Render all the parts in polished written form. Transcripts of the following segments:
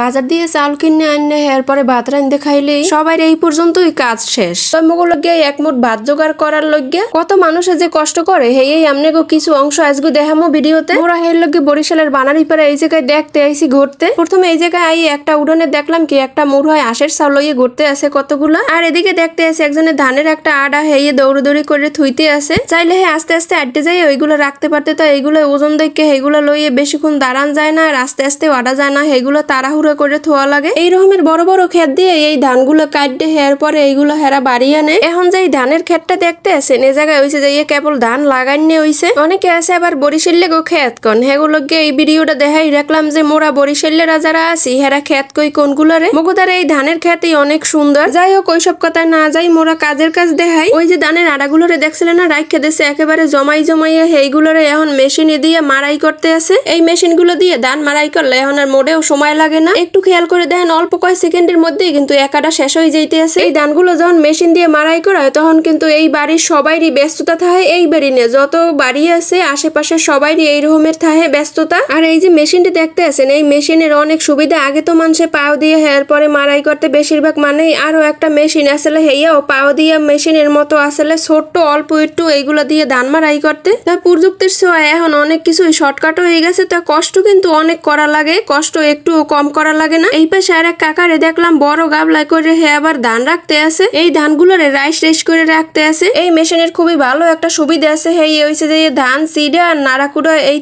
বাজার দিয়ে চাল কিনে আনলে এরপরে ভাত রান্ধে খাইলেই সবাই এই পর্যন্তই কাজ শেষ। তমগুলো গিয়ে একমুঠ ভাত জোগাড় করার লগে কত মানুষে যে কষ্ট করে হেই আমনে গো কিছু অংশ আজকে দেখামো ভিডিওতে। ওরা হের লগে বরিশালের বানারীপাড়া এই জায়গায় দেখতে আইছি ঘুরতে। প্রথমে এই জায়গায় আই একটা উড়নে দেখলাম কি একটা মুড় হয় আশের চাল লইয়ে ঘুরতে আছে কতগুলা, আর এদিকে দেখতে আছে একজনের ধানের একটা আডা হেয়ে দৌড়ি করে থুইতে আছে। চাইলে হে আস্তে আস্তে আড্ডে যাই ওইগুলো রাখতে পারতে, তো এইগুলো ওজন দেখে এইগুলো লইয়ে বেশিক্ষণ দাঁড়ান যায় না, আর আস্তে আস্তে আডা যায় না, এইগুলো তাড়াহুড়ো করে থোয়া লাগে। এই রকমের বড় বড় ক্ষেত দিয়ে এই ধানগুলো কাটতে হের পরে এইগুলো হেরা বাড়ি আনে। এখন যে ধানের ক্ষেতটা দেখতে আছেন এই জায়গায় হইছে যে কেবল ধান লাগাইনে হইছে। অনেকে আছে আবার বরিশালে গো ক্ষেত কন, হেগুলোকে এই ভিডিওটা দেখাই রাখলাম যে মোরা বরিশালেরা যারা আছি হেরা ক্ষেত কই কোনগুলারে মগুদারে এই ধানের ক্ষেতই অনেক সুন্দর। যাই হোক ওইসব কথা না যাই মোরা কাজের কাজ দেখাই। ওই যে ধানের আড়াগুলোরে দেখছিলেন না রাইখে দিছে একেবারে জমাইয়া সেইগুলোরে এখন মেশিনে দিয়ে মারাই করতে আছে। এই মেশিন গুলো দিয়ে ধান মারাই করলে এখন আর মোটেও সময় লাগে না। একটু খেয়াল করে দেখেন অল্প কয়েক সেকেন্ডের মধ্যেই কিন্তু একাটা শেষ হয়ে যাইতে আছে। এই ধানগুলো যখন মেশিন দিয়ে মারাই করা হয় তখন কিন্তু এই বাড়ির সবাইরই ব্যস্ততা থাকে। এই বাড়ি নিয়ে যত বাড়ি আছে আশেপাশে সবাইরই এই রকমের থাকে ব্যস্ততা। আর এই যে মেশিনটি দেখতে আছেন এই মেশিনের অনেক সুবিধা। আগে তো মানুষে পাও দিয়ে হের পরে মারাই করতে বেশিরভাগ মানেই আরো একটা মেশিন আসলে হেয়াও পাও দিয়ে মেশিনের মতো আসলে ছোট্ট অল্প একটু এইগুলো দিয়ে ধান মারাই করতে। তাই প্রযুক্তির ছোঁয়া এখন অনেক কিছুই শর্টকাট হয়ে গেছে। তা কষ্ট কিন্তু অনেক করা লাগে, কষ্ট একটু কম করা লাগে না। এই পাশে আর এক কাকারে দেখলাম বড় গাবলায় করে হে আবার ধান রাখতে আছে। এই ধানগুলোরে রাইস করে রাখতে আছে। এই মেশিনের খুবই ভালো একটা সুবিধা আছে। হেই হইছে যে ধান সিডা আর নাড়াকুড়া এই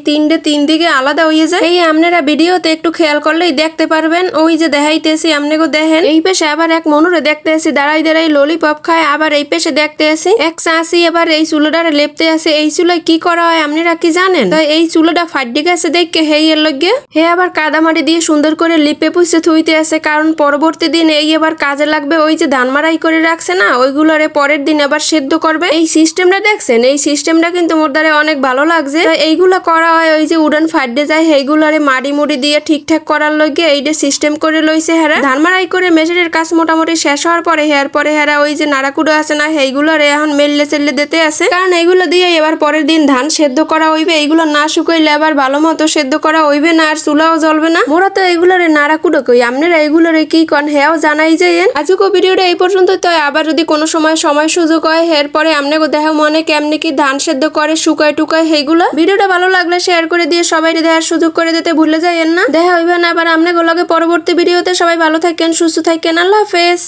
তিন দিকে আলাদা হয়ে যায়। এই আপনারা ভিডিওতে একটু খেয়াল করলেই দেখতে পারবেন। ওই যে দেখাইতেছি আপনাকে দেখেন। এই পেশে আবার এক মনুরে দেখতে আছি দাঁড়াই ললিপপ খায়। আবার এই পেশে দেখতে আছি এক চাষি আবার এই চুলোটারে লেপতে আছে। এই চুলোয় কি করা হয় আপনারা কি জানেন? তো এই চুলোটা ফাটি গেছে দেখে হেই এর লগে হে আবার কাদামাটি দিয়ে সুন্দর করে লিপে পুষে থুইতে আছে, কারণ পরবর্তী দিন এই আবার কাজে লাগবে। ওই যে ধান মারাই করে রাখছে না ওইগুলোরে পরের দিন আবার সেদ্ধ করবে। এই সিস্টেমটা দেখছেন, এই সিস্টেমটা কিন্তু মোর দ্বারা অনেক ভালো লাগছে। এইগুলা করা হয় ওই যে উড়ান ফাটে যায় সেইগুলারে মাড়ি মুড়ি দিয়ে ঠিকঠাক করার লগে এইটা সিস্টেম করে লইছে হেরা। ধান মারাই করে মেশিনের কাজ মোটামুটি শেষ হওয়ার পরে হেরা ওই যে নাড়াকুড়ো আছে না সেইগুলারে এখন মেললে চেললে দিতে আছে, কারণ এইগুলো দিয়ে এবার পরের দিন ধান সেদ্ধ করা হইবে। এইগুলো না শুকাইলে আবার ভালো মতো সেদ্ধ করা হইবে না, আর চুলাও জ্বলবে না। মোরা তো এইগুলারে নাড়াকুড়ো কই, আপনারা এইগুলারে কি কন হেও জানাই যাইয়েন। আজকে ভিডিওটা এই পর্যন্ত। তো আবার যদি কোনো সময় সুযোগ হয় এরপরে আপনাকে দেখা মনে কেমনি কি ধান সেদ্ধ করে শুকায় টুকায় সেইগুলা। ভিডিওটা ভালো লাগলে শেয়ার করে দিয়ে সবাই দেখার সুযোগ করে দিতে ভুলে যাইয়েন না। দেখা হইবে না আবার আপনাকে লগে পরবর্তী ভিডিওতে। সবাই ভালো থাকেন, সুস্থ থাকেন, আল্লাহ হাফেজ।